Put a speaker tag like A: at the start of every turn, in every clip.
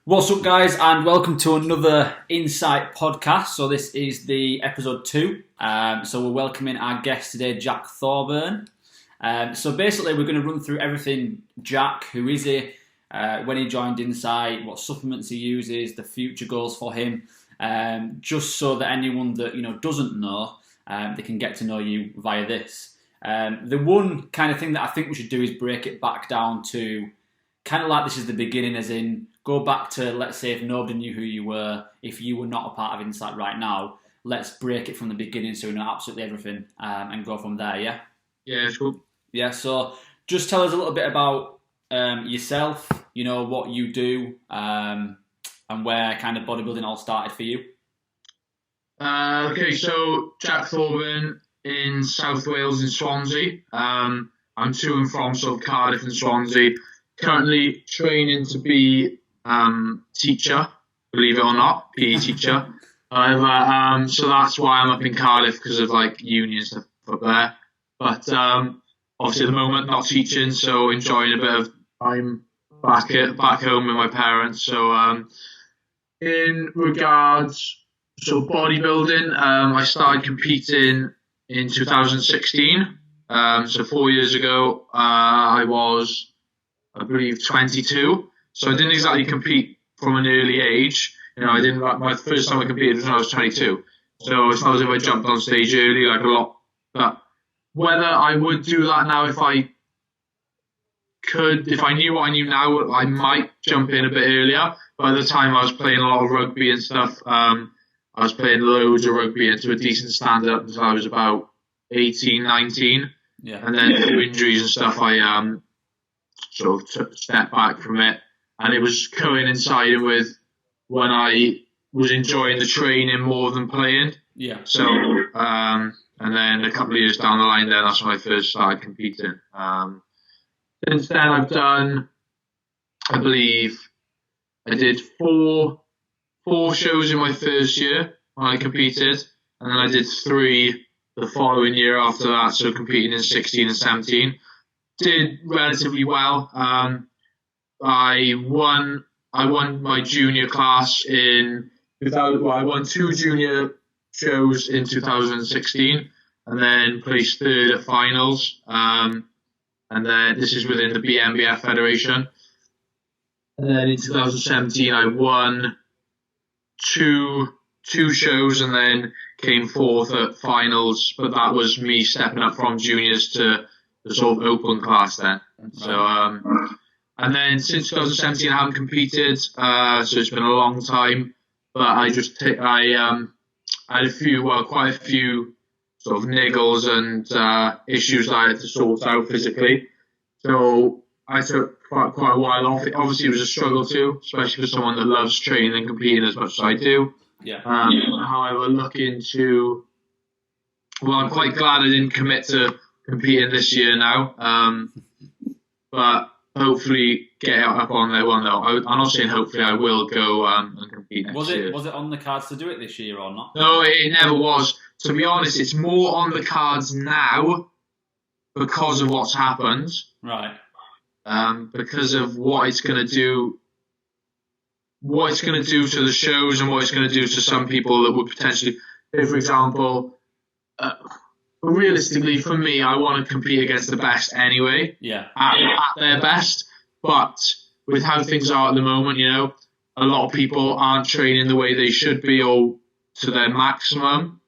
A: What's up, guys, and welcome to another Insight podcast. So this is the episode 2. So we're welcoming our guest today, Jack Thorburn. So basically, we're going to run through everything. Jack, who is he, when he joined Insight, what supplements he uses, the future goals for him, just so that anyone that doesn't know, they can get to know you via this. The one kind of thing that I think we should do is break it back down to kind of like this is the beginning, as in go back to, let's say, if nobody knew who you were, if you were not a part of Insight right now, let's break it from the beginning so we know absolutely everything and go from there, yeah?
B: Yeah, it's cool.
A: Yeah, so just tell us a little bit about yourself, what you do, and where kind of bodybuilding all started for you.
B: Okay, so Jack Thorburn in South Wales in Swansea. I'm to and from sort of Cardiff and Swansea. Currently training to be teacher, believe it or not, PE teacher. So that's why I'm up in Cardiff, because of like uni and stuff up there. But obviously at the moment not teaching, so enjoying a bit of time back home with my parents. So in regards bodybuilding, I started competing in 2016. So 4 years ago, I was, I believe, 22. So I didn't exactly compete from an early age. I didn't. My first time I competed was when I was 22. So it's not as if I jumped on stage early, like a lot. But whether I would do that now, if I knew what I knew now, I might jump in a bit earlier. But at the time, I was playing a lot of rugby and stuff. I was playing loads of rugby into a decent standard up until I was about 18, 19.
A: Yeah.
B: And then through injuries and stuff, I sort of took a step back from it. And it was coinciding with when I was enjoying the training more than playing.
A: Yeah.
B: So, and then a couple of years down the line, that's when I first started competing. Since then, I've done, I believe, I did four shows in my first year when I competed, and then I did 3 the following year after that. So competing in 16 and 17, did relatively well. I won my junior class in 2000. Well, I won 2 junior shows in 2016, and then placed 3rd at finals. And then this is within the BMBF Federation. And then in 2017, I won two shows, and then came 4th at finals. But that was me stepping up from juniors to the sort of open class then. So. And then since 2017, I haven't competed, so it's been a long time. But I had quite a few sort of niggles and issues that I had to sort out physically. So I took quite a while off. Obviously, it was a struggle too, especially for someone that loves training and competing as much as I do.
A: Yeah.
B: However, I'm quite glad I didn't commit to competing this year now. But hopefully get up on there one though. I'm not saying hopefully I will go and compete next year.
A: Was it on the cards to do it this year or not?
B: No, it never was. To be honest, it's more on the cards now because of what's happened.
A: Right.
B: Because of what it's going to do. What it's going to do to the shows and what it's going to do to some people that would potentially, for example, realistically, for me, I want to compete against the best anyway.
A: Yeah.
B: At their best. But with how things are at the moment, a lot of people aren't training the way they should be or to their maximum.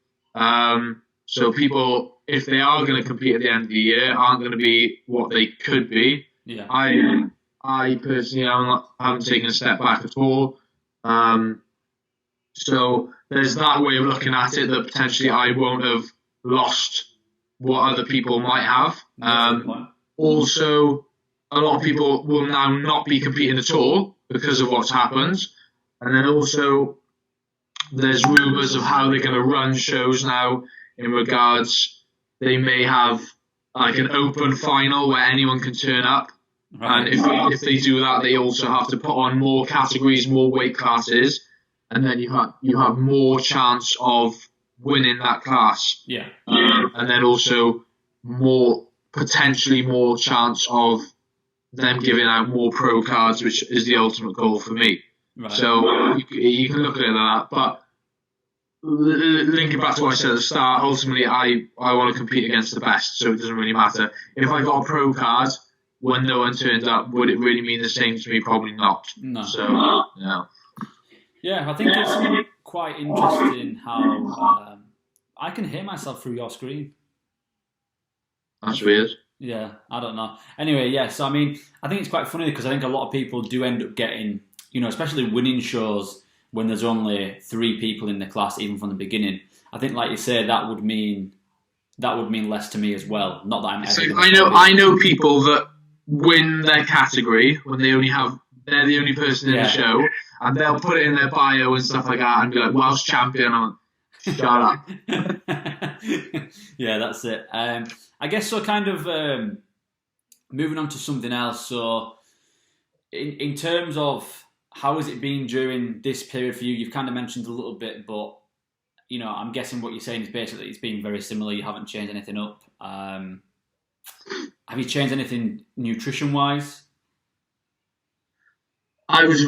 B: So people, if they are going to compete at the end of the year, aren't going to be what they could be.
A: Yeah.
B: I personally haven't taken a step back at all. So there's that way of looking at it, that potentially I won't have lost what other people might have. Also, a lot of people will now not be competing at all because of what's happened. And then also, there's rumours of how they're going to run shows now in regards, they may have like an open final where anyone can turn up. Right. And if they do that, they also have to put on more categories, more weight classes, and then you have more chance of winning that class.
A: Yeah.
B: And then also potentially more chance of them giving out more pro cards, which is the ultimate goal for me.
A: Right.
B: So you can look at it like that. But linking back to what I said at the start, ultimately I want to compete against the best, so it doesn't really matter. If I got a pro card when no one turned up, would it really mean the same to me? Probably not.
A: No.
B: So, no.
A: Yeah, I think it's quite interesting how I can hear myself through your screen.
B: That's weird.
A: Yeah, I don't know. Anyway, yeah, so I mean, I think it's quite funny because I think a lot of people do end up getting, especially winning shows when there's only 3 people in the class, even from the beginning. I think, like you say, that would mean less to me as well. Not that I'm ever.
B: I know people that win their category when they're the only person in the show, and they'll put it in their bio and stuff like that, and be like, Welsh champion. I'm like, shut up.
A: Yeah, that's it. I guess so. Kind of moving on to something else. So, in terms of how has it been during this period for you? You've kind of mentioned a little bit, but I'm guessing what you're saying is basically it's been very similar. You haven't changed anything up. Have you changed anything nutrition-wise?
B: I was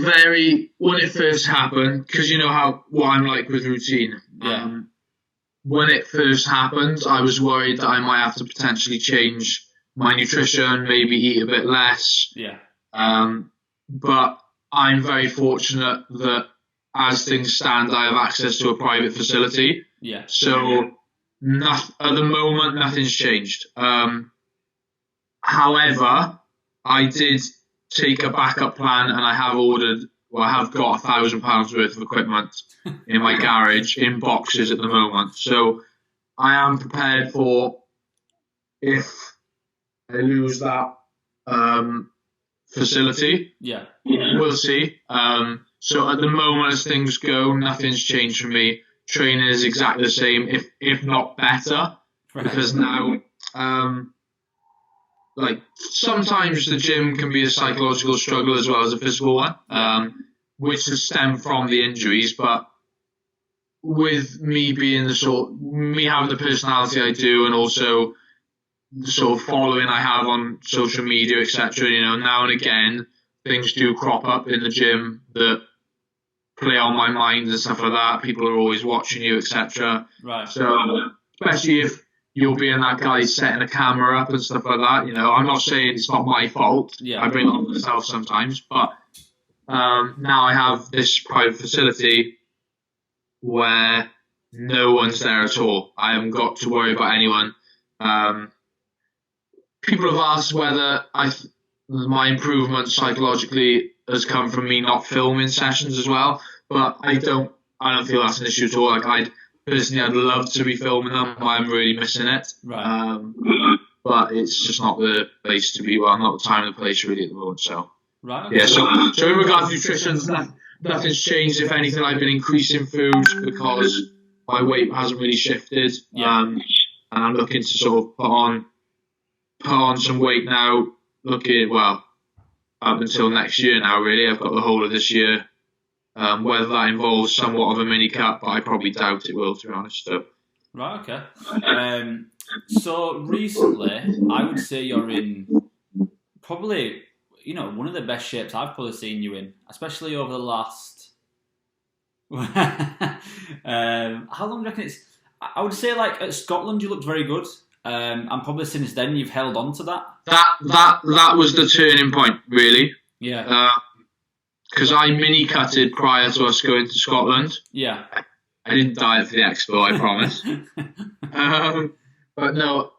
B: when it first happened, because you know what I'm like with routine.
A: Yeah.
B: When it first happened, I was worried that I might have to potentially change my nutrition, maybe eat a bit less.
A: Yeah.
B: But I'm very fortunate that as things stand, I have access to a private facility.
A: Yeah.
B: So at the moment, nothing's changed. However, I did take a backup plan, and I have got £1,000 worth of equipment in my garage in boxes at the moment. So I am prepared for if I lose that facility.
A: Yeah.
B: We'll see. So at the moment, as things go, nothing's changed for me. Training is exactly the same, if not better, because now, sometimes the gym can be a psychological struggle as well as a physical one, which has stemmed from the injuries. But with me being me having the personality I do, and also the sort of following I have on social media, etc., now and again, things do crop up in the gym that play on my mind and stuff like that. People are always watching you, etc.
A: Right.
B: So, especially if you're being that guy setting a camera up and stuff like that, I'm not saying it's not my fault.
A: Yeah.
B: I bring it on myself sometimes, but now I have this private facility where no one's there at all. I haven't got to worry about anyone. People have asked whether my improvement psychologically has come from me not filming sessions as well, but I don't feel that's an issue at all. I'd love to be filming them, but I'm really missing it.
A: Right.
B: But it's just not the place to be. Well, not the time and the place really at the moment. So,
A: right. Okay.
B: Yeah. So in regards to nutrition, nothing's changed. If anything, I've been increasing food because my weight hasn't really shifted.
A: Yeah.
B: And I'm looking to sort of put on some weight now. Up until next year now, really. I've got the whole of this year. Whether that involves somewhat of a mini cut, but I probably doubt it will, to be honest. So.
A: Right, okay. So recently, I would say you're in probably, one of the best shapes I've probably seen you in, especially over the last... how long do you reckon it's... I would say, at Scotland, you looked very good. And probably since then, you've held on to that.
B: That was the turning point, really.
A: Yeah.
B: Because I mini-cutted prior to us going to Scotland.
A: Yeah.
B: I didn't diet for the expo, I promise. But no,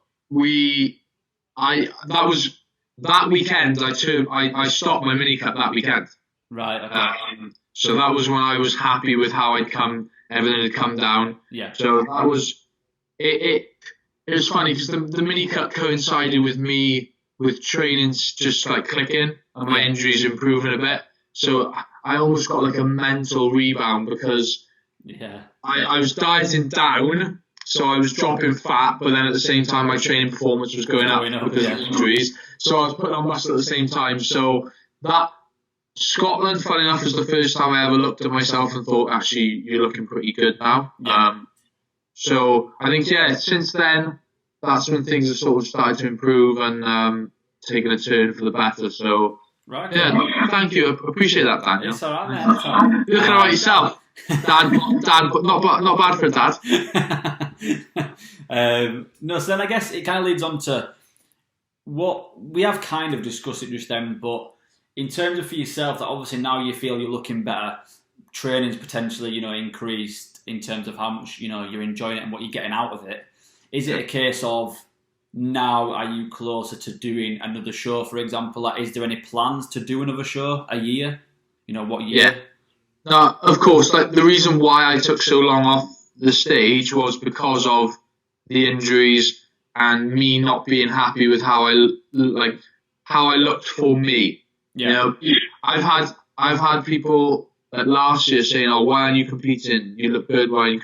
B: that weekend, I stopped my mini-cut that weekend.
A: Right, okay.
B: So that was when I was happy with how everything had come down.
A: Yeah.
B: So that was, it was funny because the mini-cut coincided with me with trainings just clicking and my injuries improving a bit. So I almost got a mental rebound because I was dieting down, so I was dropping fat, but then at the same time my training performance was going up because of injuries. So I was putting on muscle at the same time. So that Scotland, funny enough, was the first time I ever looked at myself and thought, actually, you're looking pretty good now.
A: Yeah.
B: So I think, since then, that's when things have sort of started to improve and taken a turn for the better. So,
A: right.
B: Yeah, thank you. I appreciate that, Daniel.
A: It's all right, mate. It's all right.
B: You're looking at yourself. Dad, not bad for a dad.
A: No, so then I guess it kind of leads on to what we have kind of discussed it just then, but in terms of for yourself, that obviously now you feel you're looking better, training's potentially, increased in terms of how much, you're enjoying it and what you're getting out of it. Is it a case of now are you closer to doing another show, for example? Like, is there any plans to do another show a year? What year?
B: Yeah. No, of course. Like, the reason why I took so long off the stage was because of the injuries and me not being happy with how I looked for me.
A: Yeah.
B: I've had people last year saying, "Oh, why aren't you competing? You look good. Why aren't you?"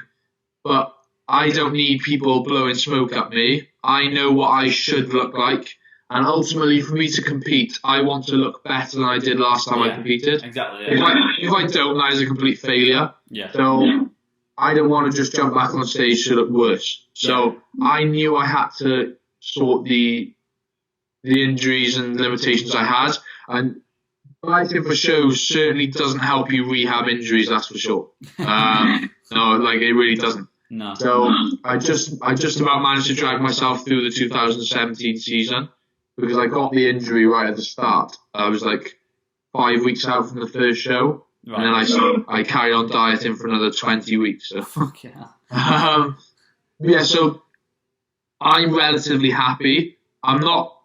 B: But I don't need people blowing smoke at me. I know what I should look like. And ultimately, for me to compete, I want to look better than I did last time I competed.
A: Exactly. Yeah.
B: If I don't, that is a complete failure.
A: Yeah.
B: So I don't want to just jump back on stage to look worse. So I knew I had to sort the injuries and limitations I had. And fighting for shows certainly doesn't help you rehab injuries, that's for sure. No, it really doesn't.
A: No.
B: So I just about managed to drag myself through the 2017 season because I got the injury right at the start. I was 5 weeks out from the first show, right. And then I carried on dieting for another 20 weeks. So.
A: Fuck yeah.
B: So I'm relatively happy. I'm not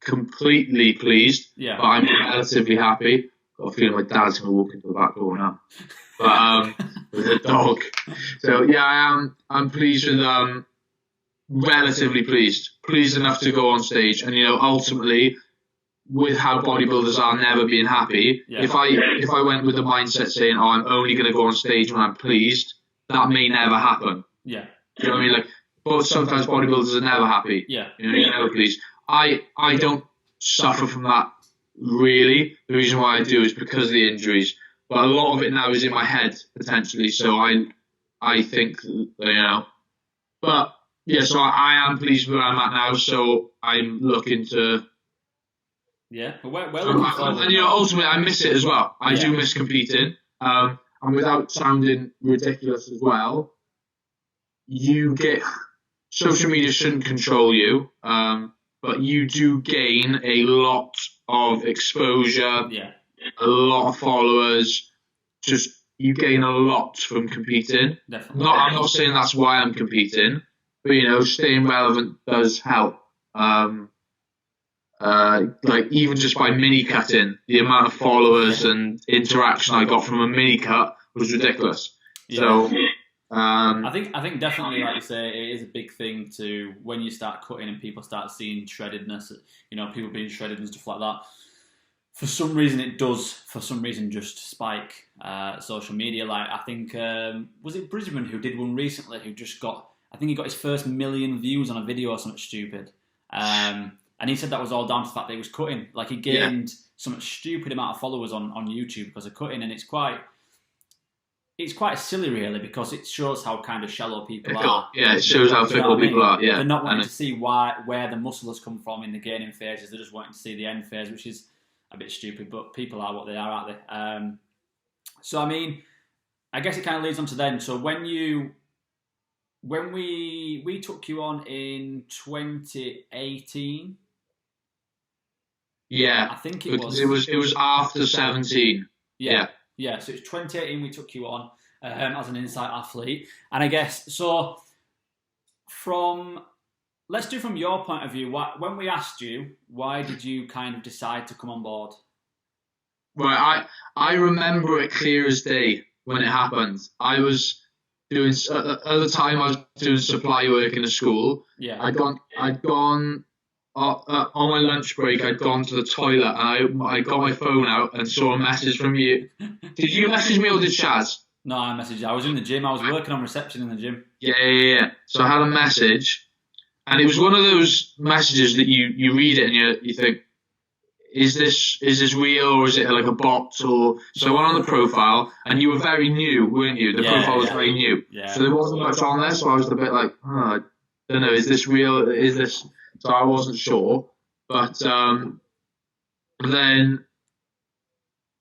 B: completely pleased, but I'm relatively happy. Got a feeling my dad's going to walk into the back door now. But with a dog. So yeah, I'm pleased with relatively pleased. Pleased enough to go on stage, and ultimately with how bodybuilders are never being happy, if I went with the mindset saying, "Oh, I'm only going to go on stage when I'm pleased," that may never happen.
A: Yeah.
B: Do you know what I mean? But sometimes bodybuilders are never happy.
A: Yeah.
B: You're never pleased. I don't suffer from that really. The reason why I do is because of the injuries. But a lot of it now is in my head, potentially. So I think, But, yeah, so I am pleased with where I'm at now. So I'm looking to...
A: Yeah, well looking forward.
B: And, ultimately, I miss it as well. I do miss competing. And without sounding ridiculous as well, you get... Social media shouldn't control you, but you do gain a lot of exposure.
A: Yeah.
B: A lot of followers, you gain a lot from competing.
A: Definitely.
B: I'm not saying that's why I'm competing, but staying relevant does help. Even just by mini cutting, the amount of followers and interaction I got from a mini cut was ridiculous. Yeah. So
A: I think definitely, like you say, it is a big thing to when you start cutting and people start seeing shreddedness, people being shredded and stuff like that. For some reason, it does. For some reason, just spike social media. I think was it Brisbane who did one recently? Who just got? I think he got his first 1 million views on a video or something stupid. And he said that was all down to the fact that he was cutting. He gained some stupid amount of followers on YouTube because of cutting, and it's quite silly really because it shows how kind of shallow people are.
B: Yeah, it shows how fickle people are. Yeah,
A: they're not wanting to see where the muscle has come from in the gaining phases. They're just wanting to see the end phase, which is a bit stupid, but people are what they are, aren't they? So, I mean, I guess it kind of leads on to then. So when we took you on in 2018.
B: Yeah.
A: I think it was.
B: It was after 17.
A: Yeah. So it's 2018 we took you on as an Insight athlete. And I guess, so let's do from your point of view. When we asked you, why did you kind of decide to come on board?
B: Right, I remember it clear as day when it happened. I was doing at the time I was doing supply work in a school.
A: Yeah.
B: I'd gone on my lunch break. I'd gone to the toilet and I got my phone out and saw a message from you. Did you message me or did Chaz?
A: No, I messaged you. I was in the gym. I was working on reception in the gym.
B: Yeah. So I had a message. And it was one of those messages that you read it and you think, is this real or is it like a bot? Or so I went on the profile and you were very new, weren't you? The profile was very new.
A: Yeah.
B: So there wasn't much on there, so I was a bit like, I don't know, is this real? Is this? So I wasn't sure. But then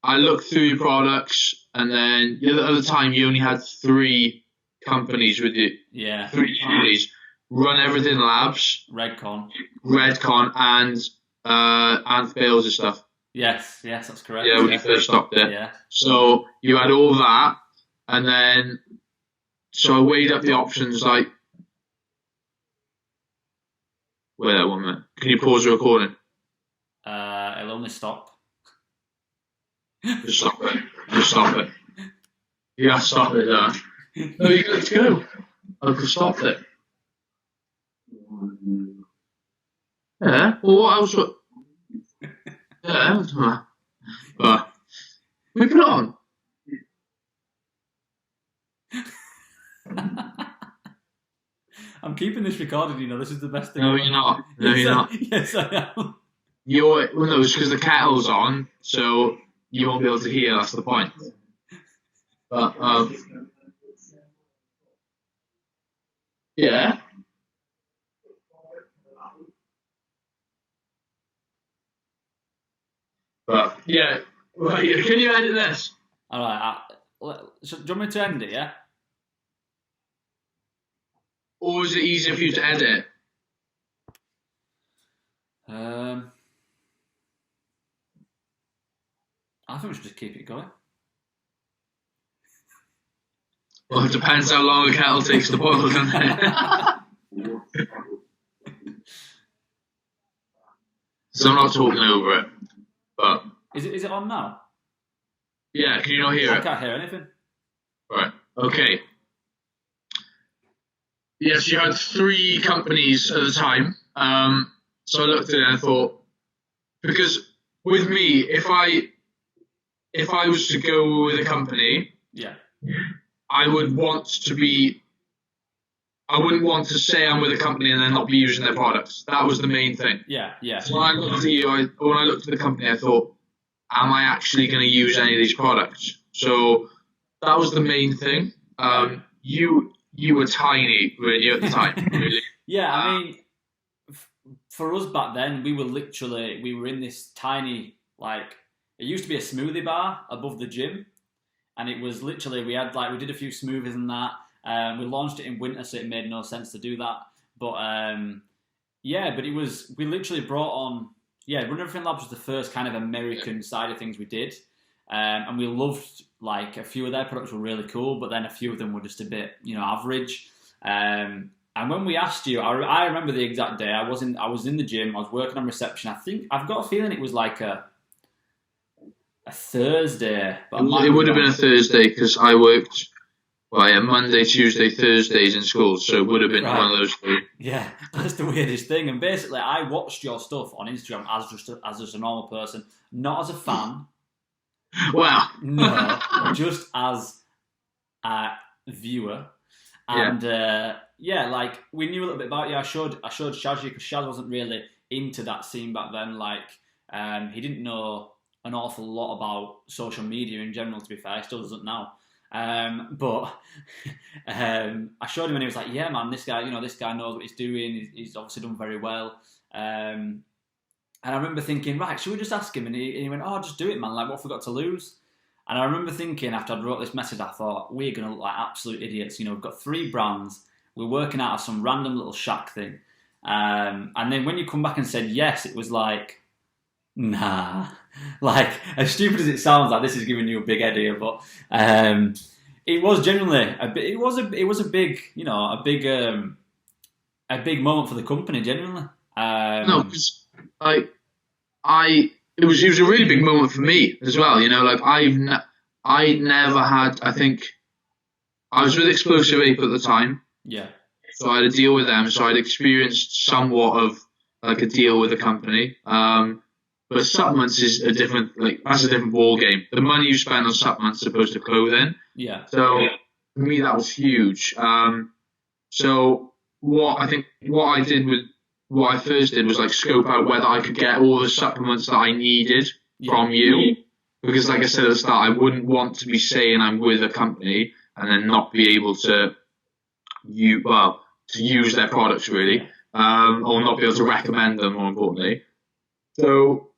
B: I looked through your products, and then the other time you only had 3 companies with you.
A: Yeah.
B: 3 companies. Run Everything Labs,
A: Redcon,
B: and Bales and stuff.
A: Yes, that's correct.
B: Yeah, when you first stopped it.
A: Yeah.
B: So you had all that, and then so I weighed up the options. Like, wait there 1 minute. Can you pause the recording?
A: It'll only stop.
B: Just stop it. Just stop it. Yeah, stop it. No, you got to go. I could stop it. Yeah. Well, what else? Yeah. But we put it on.
A: I'm keeping this recorded. This is the best thing.
B: No, you're not. No, you're not.
A: Yes, I am.
B: No, it's because the kettle's on, so you won't be able to hear. That's the point. But yeah. But yeah, right. Can you edit this?
A: All right. So, do you want me to end it? Yeah.
B: Or is it easier for you to edit?
A: I think we should just keep it going.
B: Well, it depends how long a kettle takes to boil, doesn't it? So I'm not talking over it, but
A: is it on now?
B: Yeah, can you not hear it?
A: I can't hear anything.
B: Right. Okay. Yes, you had 3 companies at the time. So I looked at it and I thought, because with me, if I was to go with a company,
A: yeah,
B: I wouldn't want to say I'm with a company and then not be using their products. That was the main thing.
A: Yeah.
B: So when I looked at you, when I looked at the company, I thought, am I actually going to use any of these products? So that was the main thing. You were tiny, weren't you, at the time? Really?
A: Yeah, I mean, for us back then, we were in this tiny, it used to be a smoothie bar above the gym, and it was literally, we did a few smoothies and that. We launched it in winter, so it made no sense to do that. But we literally brought on, Run Everything Labs was the first kind of American side of things we did. And we loved, a few of their products were really cool, but then a few of them were just a bit, average. And when we asked you, I remember the exact day. I was in the gym. I was working on reception. I think I've got a feeling it was like a Thursday. But
B: it would have been a Thursday because I worked Monday, Tuesday, Thursdays in school, so it would have been one of those 3.
A: Yeah, that's the weirdest thing. And basically, I watched your stuff on Instagram as just a normal person, not as a fan.
B: Wow.
A: No, just as a viewer. And we knew a little bit about you. I showed Shazzy because Shaz wasn't really into that scene back then. He didn't know an awful lot about social media in general, to be fair. He still doesn't now. But I showed him and he was like, yeah, man, this guy knows what he's doing. He's obviously done very well. And I remember thinking, right, should we just ask him? And he went, oh, just do it, man. What have we got to lose? And I remember thinking, after I wrote this message, I thought, we're going to look like absolute idiots. We've got 3 brands. We're working out of some random little shack thing. And then when you come back and said yes, it was like, nah. As stupid as it sounds, this is giving you a big head here, but it was genuinely it was a big, a big moment for the company, genuinely.
B: No, because it was a really big moment for me as well. I never had. I think I was with Explosive Ape at the time.
A: Yeah.
B: So I had a deal with them. So I'd experienced somewhat of a deal with the company. But supplements is a different. That's a different ball game. The money you spend on supplements as opposed to clothing.
A: Yeah.
B: So for me that was huge. So what I first did was scope out whether I could get all the supplements that I needed from you. Because like I said at the start, I wouldn't want to be saying I'm with a company and then not be able to use their products really, or not be able to recommend them more importantly. So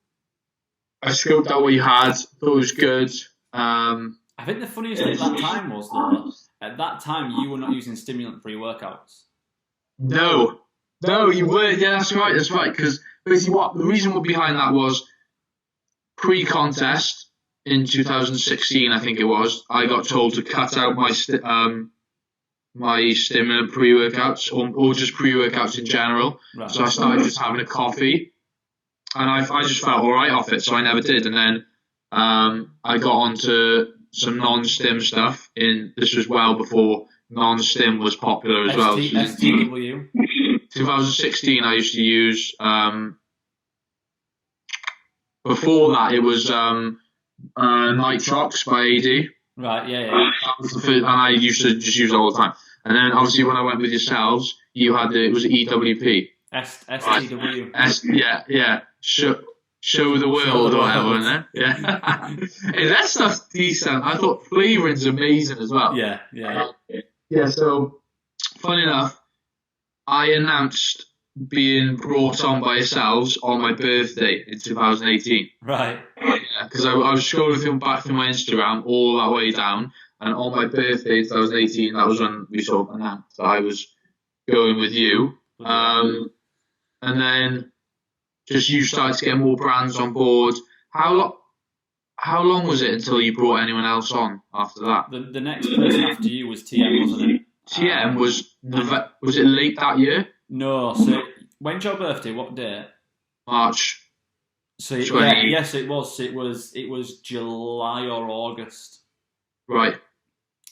B: I scoped out what you had, thought it was good.
A: I think the funniest thing at that time was, though, at that time you were not using stimulant pre-workouts.
B: No, you were. Yeah, that's right. Because basically, the reason behind that was pre-contest in 2016, I think it was. I got told to cut out my stimulant pre-workouts or just pre-workouts in general. Right. So I started just having a coffee, and I just felt all right off it. So I never did, and then I got onto some non-stim stuff. This was well before non-stim was popular as well.
A: STW.
B: 2016, I used to use. Before that, it was Nitrox by AD.
A: Right, yeah.
B: And I used to just use it all the time. And then, obviously, when I went with yourselves, you had it was EWP.
A: STW.
B: Yeah. Show the world or whatever, isn't it? Yeah. Hey, that stuff's decent. I thought flavouring's amazing as well.
A: Yeah.
B: Yeah, so, funny enough, I announced being brought on by yourselves on my birthday in 2018.
A: Right.
B: Yeah, because I was scrolling back through my Instagram all that way down, and on my birthday in 2018, that was when we sort of announced that I was going with you. And then just you started to get more brands on board. How long was it until you brought anyone else on after that?
A: The next person after you was TM, wasn't it?
B: TM was it late that year?
A: No, so when's your birthday? What day?
B: March.
A: So yes, it was. It was July or August.
B: Right.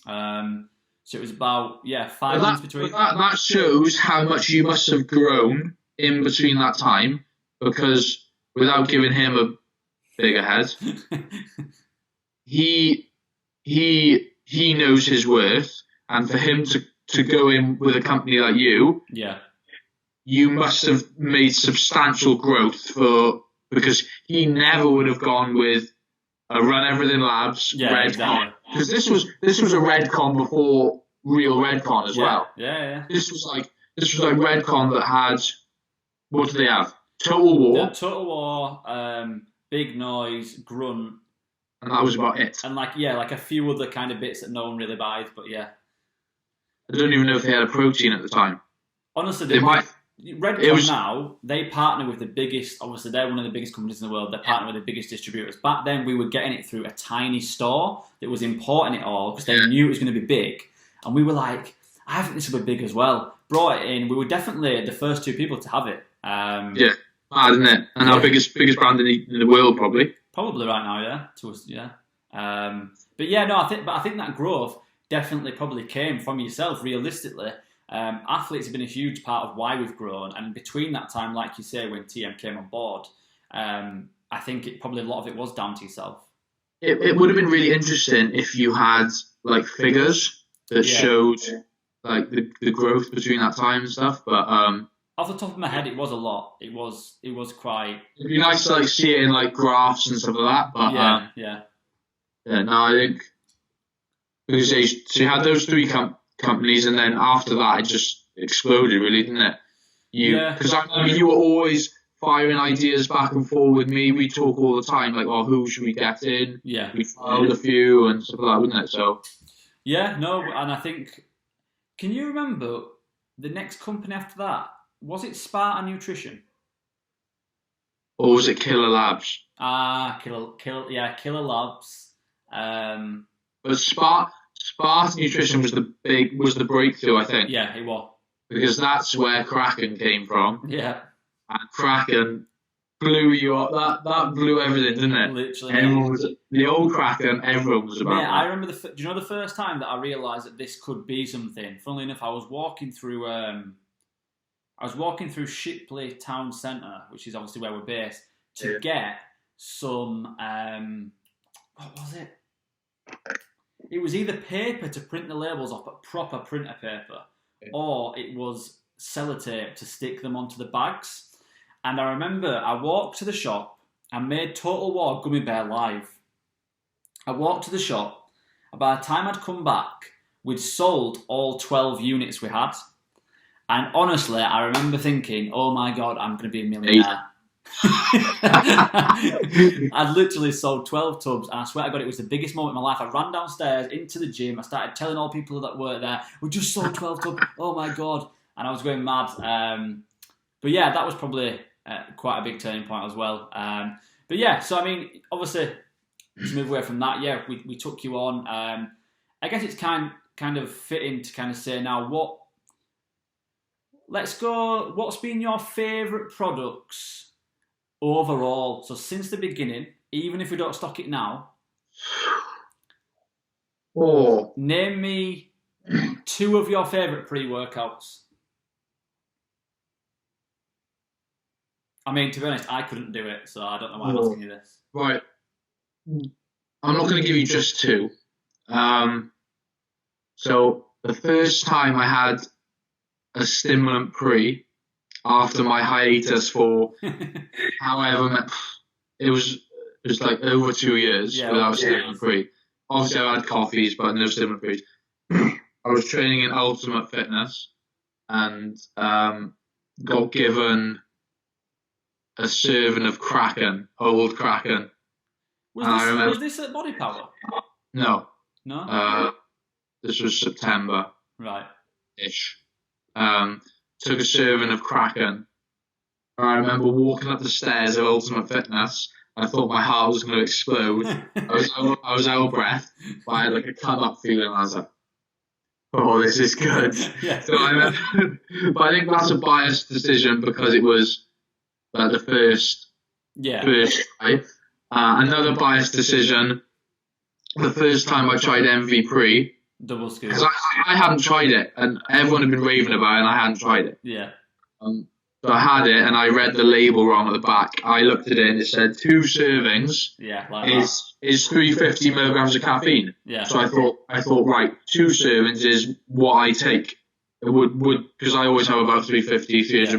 A: So it was about 5 months between.
B: That shows how much you must have grown in between that time, because without giving him a bigger head, he knows his worth, and for him to go in with a company like you, you must have made substantial growth because he never would have gone with a Run Everything Labs Redcon, because this was a Redcon before real Redcon as well.
A: Yeah.
B: This was like Redcon that had, what do they have? Total War.
A: Yeah, Total War, Big Noise, Grunt,
B: and that was about it.
A: And like a few other kind of bits that no one really buys, but yeah.
B: I don't even know if they had a protein at the time.
A: Honestly, they might. Redcon now, they partner with the biggest, obviously they're one of the biggest companies in the world, they partner with the biggest distributors. Back then we were getting it through a tiny store that was importing it all because they knew it was going to be big. And we were like, I think this will be big as well. Brought it in, we were definitely the first two people to have it. Mad,
B: isn't it? And our biggest brand in the world probably.
A: Probably right now, to us, I think that growth definitely probably came from yourself, realistically. Athletes have been a huge part of why we've grown, and between that time, like you say, when TM came on board, I think a lot of it was down to yourself.
B: It would have been really interesting if you had like figures that showed like the growth between that time and stuff, but
A: off the top of my head, it was a lot. It was quite.
B: It'd be nice to like see it in like graphs and stuff like that, but no, I think because so you had those three companies, and then after that, it just exploded, really, didn't it? Because you were always firing ideas back and forth with me. We talk all the time, like, "Oh, who should we get in?"
A: Yeah,
B: we found a few and stuff like that, wouldn't it? So,
A: and I think, can you remember the next company after that? Was it Sparta Nutrition?
B: Or was it Killer Labs?
A: Killer Labs.
B: But Sparta Nutrition was the breakthrough, I think.
A: Yeah, it was.
B: Because that's where Kraken came from.
A: Yeah.
B: And Kraken blew you up. That blew everything, didn't it?
A: Literally.
B: The old Kraken, everyone was about.
A: Yeah, I remember do you know the first time that I realised that this could be something? Funnily enough, I was walking through Shipley Town Centre, which is obviously where we're based, to get some what was it? It was either paper to print the labels off, but proper printer paper, or it was sellotape to stick them onto the bags. And I remember I walked to the shop and made Total War Gummy Bear live. I walked to the shop, and by the time I'd come back, we'd sold all 12 units we had. And honestly, I remember thinking, oh my God, I'm going to be a millionaire. I'd literally sold 12 tubs, and I swear to God, it was the biggest moment of my life. I ran downstairs into the gym. I started telling all people that worked there, we just sold 12 tubs. Oh my God. And I was going mad. But yeah, that was probably quite a big turning point as well. But yeah, so I mean, obviously, to move away from that, yeah, we took you on. I guess it's kind of fitting to kind of say now, let's go, what's been your favourite products overall? So since the beginning, even if we don't stock it now, name me 2 of your favourite pre-workouts. I mean, to be honest, I couldn't do it, so I don't know why I'm asking you this.
B: Right. I'm not going to give you just 2. So the first time I had a stimulant pre after my hiatus for however it was like over 2 years without stimulant pre. Obviously, I had coffees, but no stimulant pre. I was training in Ultimate Fitness and got given a serving of Kraken, old Kraken.
A: Was this at Body Power?
B: No.
A: No?
B: This was September.
A: Right.
B: Ish. Took a serving of Kraken. I remember walking up the stairs of Ultimate Fitness. I thought my heart was going to explode. I was out of breath, but I had like a cut up feeling. I was like, oh, this is good.
A: Yeah.
B: So but I think that's a biased decision because it was the first try. Another biased decision, the first time I tried MV Pre.
A: Double scoop.
B: Because I hadn't tried it, and everyone had been raving about it, and I hadn't tried it.
A: Yeah.
B: So I had it, and I read the label wrong at the back. I looked at it, and it said 2 servings is 350 milligrams of caffeine.
A: Yeah.
B: So I thought, right, 2 servings is what I take. It would because I always have about 300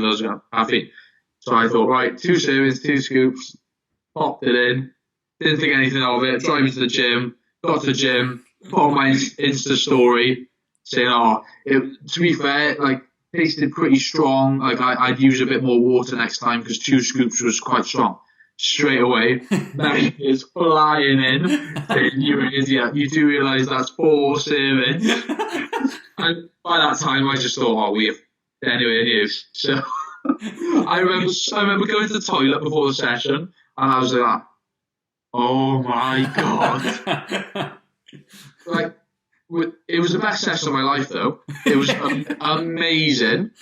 B: milligrams of caffeine. So I thought, right, 2 servings, 2 scoops, popped it in, didn't think anything of it, driving to the gym, got to the gym, put on my Insta story, saying, to be fair, like, tasted pretty strong, like, I'd use a bit more water next time, because 2 scoops was quite strong. Straight away, that is flying in, saying, you're an idiot, you do realise that's 4 servings. And by that time, I just thought, we have anyway, news. So I remember going to the toilet before the session, and I was like, oh my God. Like, it was the best session of my life, though. It was amazing.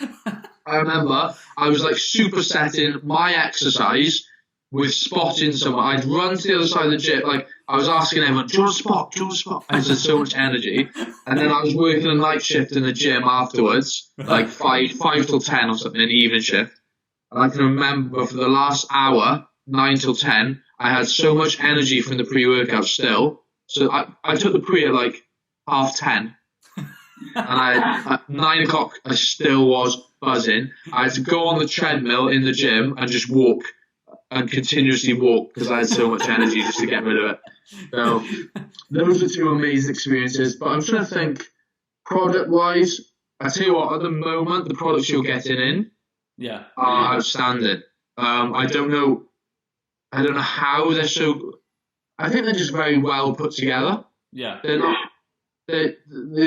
B: I remember I was like supersetting my exercise with spotting someone. I'd run to the other side of the gym. Like, I was asking everyone, do you want to spot? Do you want to spot? I had so much energy. And then I was working a night shift in the gym afterwards, like 5 till 10 or something in the evening shift. And I can remember for the last hour, 9 till 10, I had so much energy from the pre-workout still. So I took the pre at like 10:30. And at 9 o'clock, I still was buzzing. I had to go on the treadmill in the gym and just walk and continuously walk because I had so much energy just to get rid of it. So those are 2 amazing experiences. But I'm trying to think, product-wise, I tell you what, at the moment, the products you're getting in are outstanding. I don't know how they're so. I think they're just very well put together.
A: Yeah.
B: They're not. The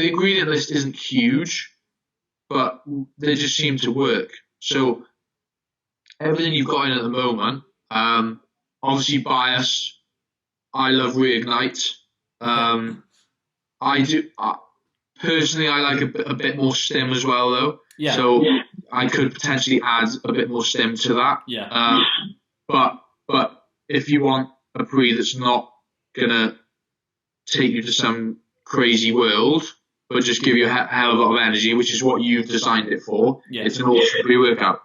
B: ingredient list isn't huge, but they just seem to work. So everything you've got in at the moment, obviously bias. I love Reignite. I do. Personally, I like a bit more stim as well, though.
A: Yeah.
B: So I could potentially add a bit more stim to that.
A: Yeah.
B: But if you want a pre that's not gonna take you to some crazy world, but just give you a hell of a lot of energy, which is what you've designed it for. Yeah. It's an awesome pre-workout.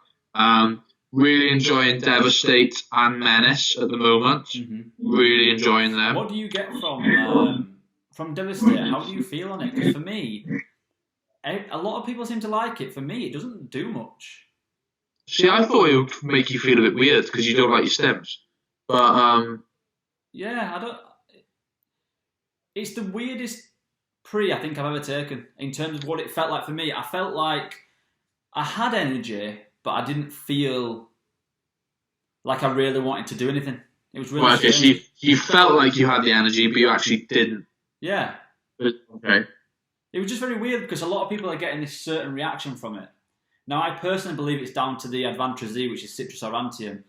B: Really enjoying Devastate and Menace at the moment. Mm-hmm. Really enjoying them.
A: What do you get from Devastate? How do you feel on it? Because for me, a lot of people seem to like it. For me, it doesn't do much.
B: See, I thought it would make you feel a bit weird because you don't like your stems. But
A: yeah, I don't. It's the weirdest pre I think I've ever taken in terms of what it felt like for me. I felt like I had energy, but I didn't feel like I really wanted to do anything. It was really
B: Well, okay, so
A: strange.
B: you felt like you had the energy, but you actually didn't.
A: Yeah.
B: Okay.
A: It was just very weird because a lot of people are getting this certain reaction from it. Now, I personally believe it's down to the Advantra-Z, which is citrus aurantium.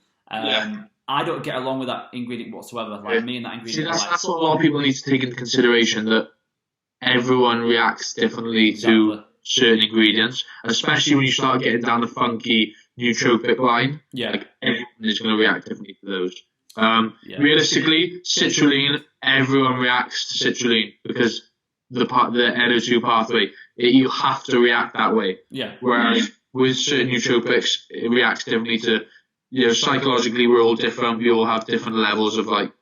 A: I don't get along with that ingredient whatsoever. Like me and that ingredient.
B: See, that's what a lot of people need to take into consideration, that everyone reacts differently to certain ingredients, especially when you start getting down the funky nootropic line.
A: Yeah.
B: Like everyone is going to react differently to those. Realistically, citrulline, everyone reacts to citrulline because the NO2 pathway, you have to react that way.
A: Yeah.
B: Whereas with certain nootropics, it reacts differently to, psychologically we're all different. We all have different levels of like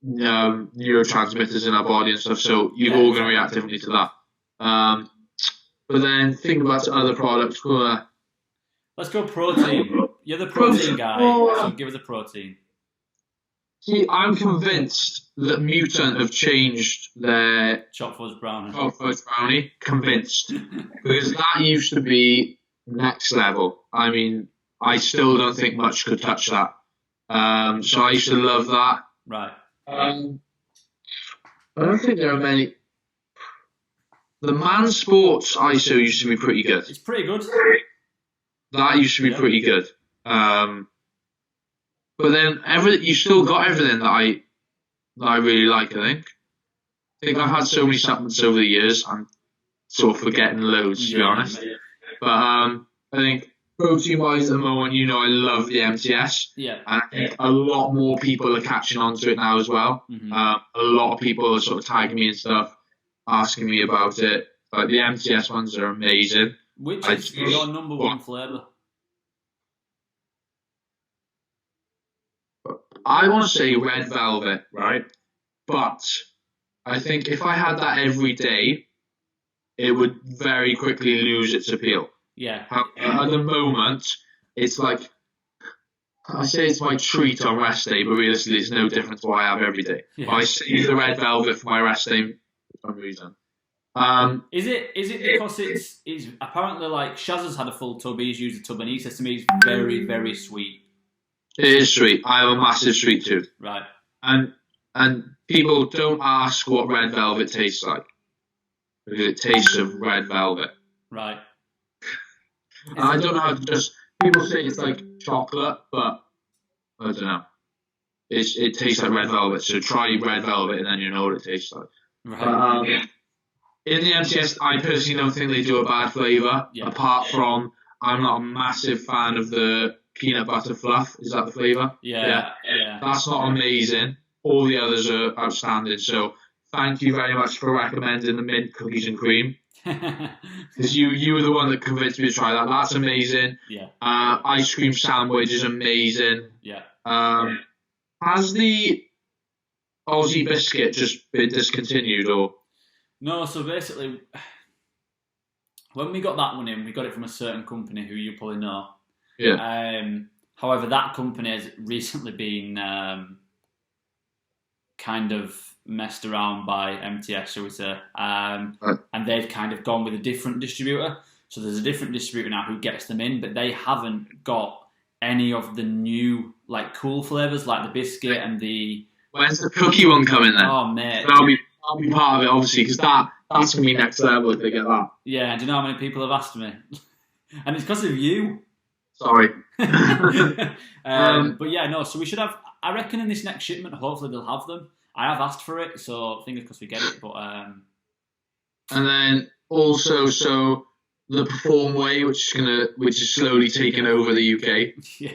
B: neurotransmitters in our body and stuff. So you're all going to react differently to that. But then think about other products.
A: Let's go protein. You're the protein guy, so give us a protein.
B: See, I'm convinced that Mutant have changed their
A: Chopped fudge brownie.
B: Convinced. Because that used to be next level. I mean, I still don't think much could touch that. So I used to love that.
A: Right.
B: I don't think there are many. The Man Sports ISO used to be pretty good.
A: It's pretty good.
B: That used to be pretty good. But then you still got everything that I really like. I think I've had so many supplements over the years. I'm sort of forgetting loads, to be honest. But I think protein-wise at the moment, I love the MTS.
A: Yeah.
B: And I think a lot more people are catching on to it now as well.
A: Mm-hmm.
B: A lot of people are sort of tagging me and stuff, asking me about it. But the MTS ones are amazing.
A: Which is your number one flavour?
B: I want to say red velvet, right? But I think if I had that every day, it would very quickly lose its appeal.
A: Yeah.
B: At the moment, it's like, I say it's my treat on rest day, but realistically, it's no different to what I have every day. Yeah. I save the red velvet for my rest day for some reason.
A: Is it because it's apparently like Shaz has had a full tub, he's used a tub, and he says to me it's very, very sweet.
B: It is sweet. I have a massive sweet tooth.
A: Right.
B: And people don't ask what red velvet tastes like, because it tastes of red velvet.
A: Right.
B: And I don't know how to just. People say it's like chocolate, but I don't know. It tastes like red velvet. So try red velvet, and then you know what it tastes like.
A: Right.
B: In the MTS, I personally don't think they do a bad flavour. Yeah. Apart from, I'm not a massive fan of the peanut butter fluff. Is that the flavour?
A: Yeah.
B: That's not amazing. All the others are outstanding. So thank you very much for recommending the mint cookies and cream. Because you were the one that convinced me to try that. That's amazing.
A: Yeah.
B: Ice cream sandwich is amazing.
A: Yeah.
B: Has the Aussie biscuit just been discontinued, or?
A: No, so basically, when we got that one in, we got it from a certain company who you probably know.
B: Yeah.
A: However, that company has recently been kind of messed around by MTS, shall we say. And they've kind of gone with a different distributor. So there's a different distributor now who gets them in, but they haven't got any of the new, like, cool flavours, like the biscuit and the...
B: When's the cookie one coming then?
A: Oh, mate.
B: I'll be part of it, obviously, because that's going to be next level if they get that.
A: Yeah, do you know how many people have asked me? And it's because of you.
B: Sorry.
A: But yeah, no, so we should have... I reckon in this next shipment, hopefully they'll have them. I have asked for it, so fingers crossed we get it, but...
B: And then also, so the Perform Way, which is slowly taking over the UK.
A: Yeah.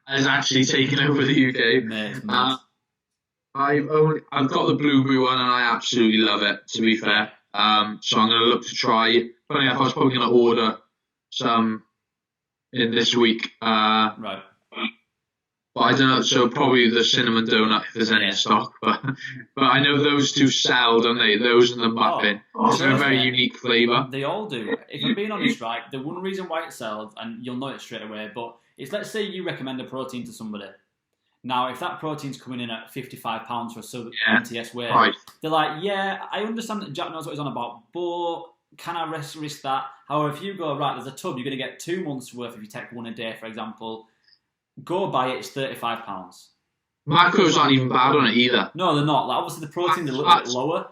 B: Has actually taken over the UK.
A: Mate.
B: I've got the blueberry one and I absolutely love it, to be fair. So I'm going to look to try it. Funny enough, I was probably going to order some in this week.
A: Right.
B: But I don't know, so probably the cinnamon donut if there's any in stock. But I know those two sell, don't they? Those and the muffin. It's a very unique flavour.
A: They all do. If I'm being honest, right, the one reason why it sells, and you'll know it straight away, but it's, let's say you recommend a protein to somebody. Now, if that protein's coming in at £55 for a sub MTS weight, right, they're like, yeah, I understand that Jack knows what he's on about, but can I risk that? However, if you go, right, there's a tub, you're going to get 2 months worth if you take one a day, for example, Go buy it. It's £35.
B: Macros aren't even bad on it either.
A: No, they're not. Like, obviously, the protein's a little bit lower.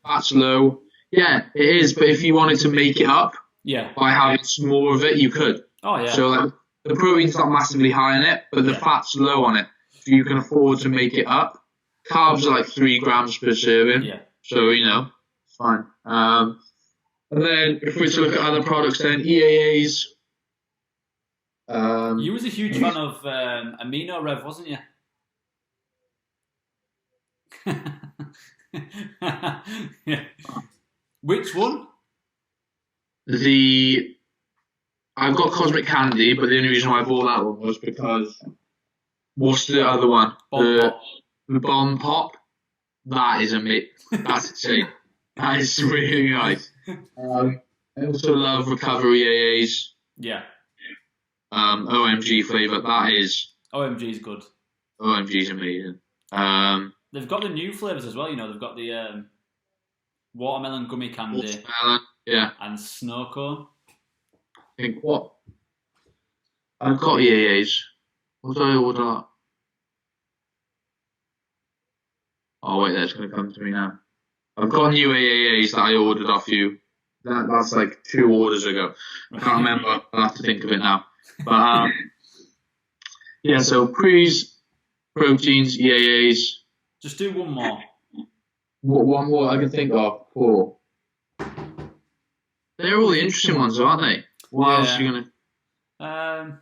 B: That's low. Yeah, it is. But if you wanted to make it up by having more of it, you could.
A: Oh, yeah.
B: So like, the protein's not massively high in it, but the fat's low on it. So you can afford to make it up. Carbs are like 3 grams per serving.
A: Yeah.
B: So, it's fine. And then if we're to look at other products, then EAAs.
A: You was a huge fan of Amino Rev, wasn't you? Yeah. Which one?
B: I've got Cosmic Candy, but the only reason why I bought that one was because what's the other one? The Bomb Pop. That is amazing. That's insane. That is really nice. I also love Recovery AAs.
A: Yeah.
B: OMG flavour. That is.
A: OMG is good.
B: OMG is amazing.
A: They've got the new flavours as well. They've got the watermelon gummy candy.
B: Watermelon, yeah.
A: And snow cone.
B: I think what? I've got EAAs. What did I order? Oh wait, that's going to come to me now. I've got new AAAs that I ordered off you. That's like 2 orders ago. I can't remember. I'll have to think of it now. But yeah, so pre's, proteins, EAAs.
A: Just do one more.
B: One more I can think of. 4. They're all the interesting ones, aren't they? What else are you gonna?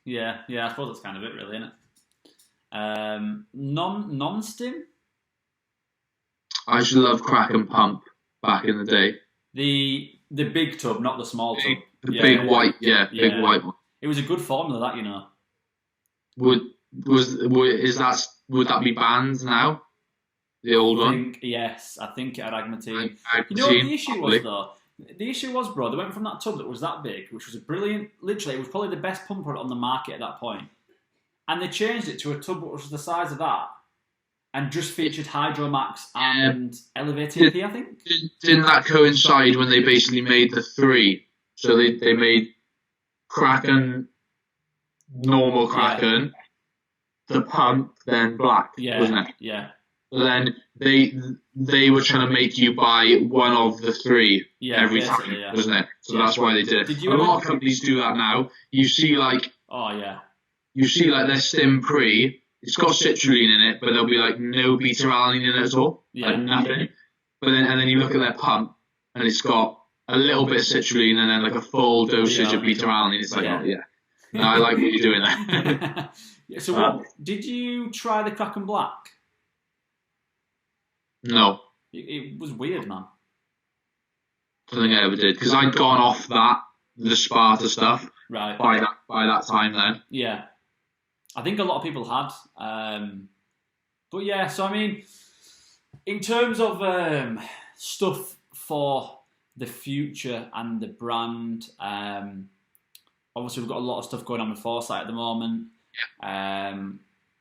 A: Yeah. I suppose that's kind of it, really, isn't it? Non-stim.
B: I used to love Crack and Pump back in the day.
A: The big tub, not the small tub.
B: The big white, big white one.
A: It was a good formula, that.
B: Would that be banned now? The old one?
A: Yes, I think it had agmatine.
B: You know what
A: the issue was, though? The issue was, bro, they went from that tub that was that big, which was a brilliant, literally, it was probably the best pump product on the market at that point. And they changed it to a tub which was the size of that and just featured Hydromax and Elevated P, I think.
B: Didn't that coincide when they basically made the 3? So they made Kraken, normal Kraken, the pump, then black, wasn't it?
A: Yeah.
B: So then they were trying to make you buy one of the 3 every time, wasn't it? So that's why they did it. A lot of companies do that now. You see their Stim Pre, it's got citrulline in it, but there'll be like no beta-alanine in it at all, like nothing. But then you look at their pump, and it's got a little bit of citrulline and then like a full dosage of beta-alanine. It's like, no, I like what you're doing there.
A: So what, did you try the Kraken Black?
B: No.
A: It was weird, man.
B: I don't think I ever did, because I'd gone off the Sparta stuff by that time then.
A: Yeah. I think a lot of people had. But yeah, so I mean, in terms of stuff for the future and the brand, obviously we've got a lot of stuff going on with Foresight at the moment.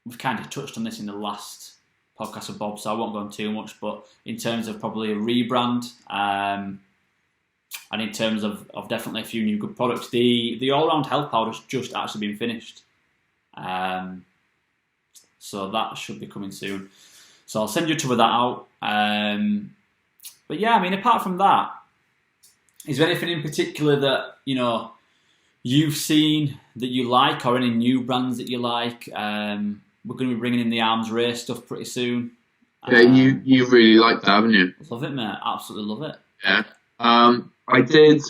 A: We've kind of touched on this in the last podcast with Bob, so I won't go on too much, but in terms of probably a rebrand, and in terms of definitely a few new good products, the all-round health powder's just actually been finished. So that should be coming soon. So I'll send you to that out. But yeah, I mean, apart from that, is there anything in particular that you've seen that you like, or any new brands that you like? We're going to be bringing in the Arms Race stuff pretty soon.
B: Yeah, you really like that, haven't you?
A: Love it, mate. Absolutely love it.
B: Yeah. I did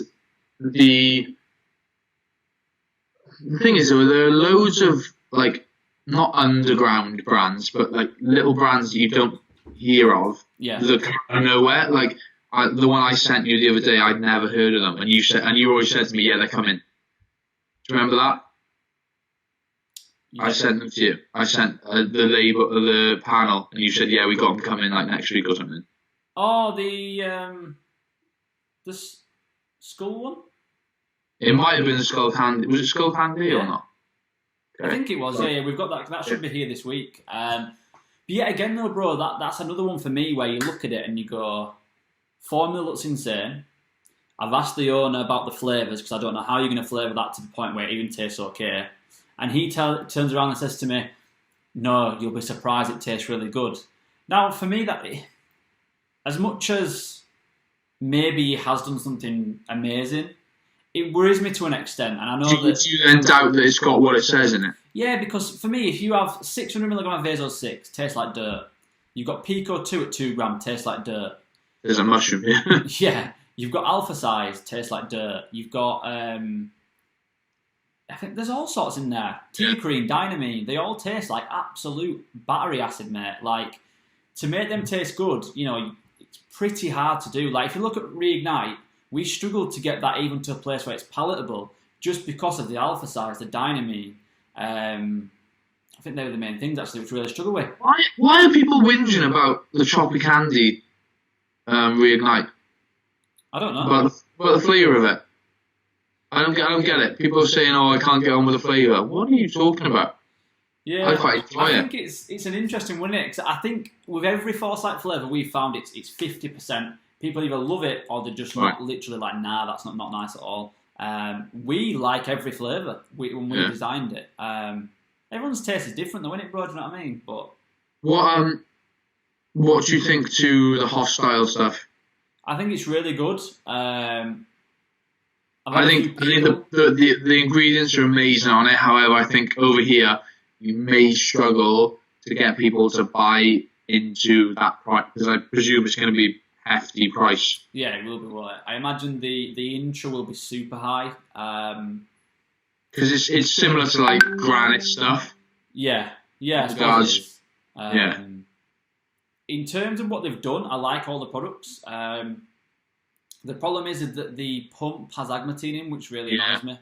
B: the thing is, there are loads of not underground brands, but little brands that you don't hear of.
A: Yeah.
B: That come out of nowhere. The one I sent you the other day, I'd never heard of them, and you always said to me, "Yeah, they're coming." Do you remember that? Yeah. I sent them to you. I sent the label, the panel, and you said, "Yeah, we got them coming next week or something."
A: Oh, the skull one.
B: It might have been the Skull Candy. Was it Skull Candy or not? Okay.
A: I think it was. Yeah, we've got that. That should be here this week. But yeah, again though, bro, that's another one for me where you look at it and you go, formula looks insane. I've asked the owner about the flavours because I don't know how you're going to flavour that to the point where it even tastes okay. And he turns around and says to me, "No, you'll be surprised. It tastes really good." Now, for me, that as much as maybe he has done something amazing, it worries me to an extent. And I know that
B: you then doubt that it's got what it says in it.
A: Yeah, because for me, if you have 600 milligram of Vaso 6, tastes like dirt. You've got Pico 2 at 2 gram, tastes like dirt.
B: There's a mushroom here.
A: Yeah, you've got Alpha Size, tastes like dirt. You've got, I think there's all sorts in there. T-Cream, Dynamine, they all taste like absolute battery acid, mate. Like, to make them taste good, it's pretty hard to do. Like, if you look at Reignite, we struggled to get that even to a place where it's palatable just because of the Alpha Size, the Dynamine. I think they were the main things, actually, which we really struggle with.
B: Why are people whinging about the Choppy Candy Reignite?
A: I don't know.
B: About the flavour of it. I don't get it. People are saying, "Oh, I can't get on with the flavour." What are you talking about?
A: Yeah,
B: I quite enjoy it.
A: I think it's an interesting one, because I think with every Foresight flavour we've found, it's 50%. People either love it or they're just not literally like, "Nah, that's not nice at all." We like every flavour when we designed it. Everyone's taste is different, though, isn't it, bro? Do you know what I mean? But
B: what do you think to the hostile stuff?
A: I think it's really good.
B: I think the ingredients are amazing on it. However, I think over here you may struggle to get people to buy into that price, because I presume it's going to be hefty price.
A: Yeah, it will be. I imagine the intro will be super high.
B: Because it's similar to like granite stuff.
A: Yeah, I suppose it is. In terms of what they've done, I like all the products. The problem is that the pump has agmatine in, which really annoys me.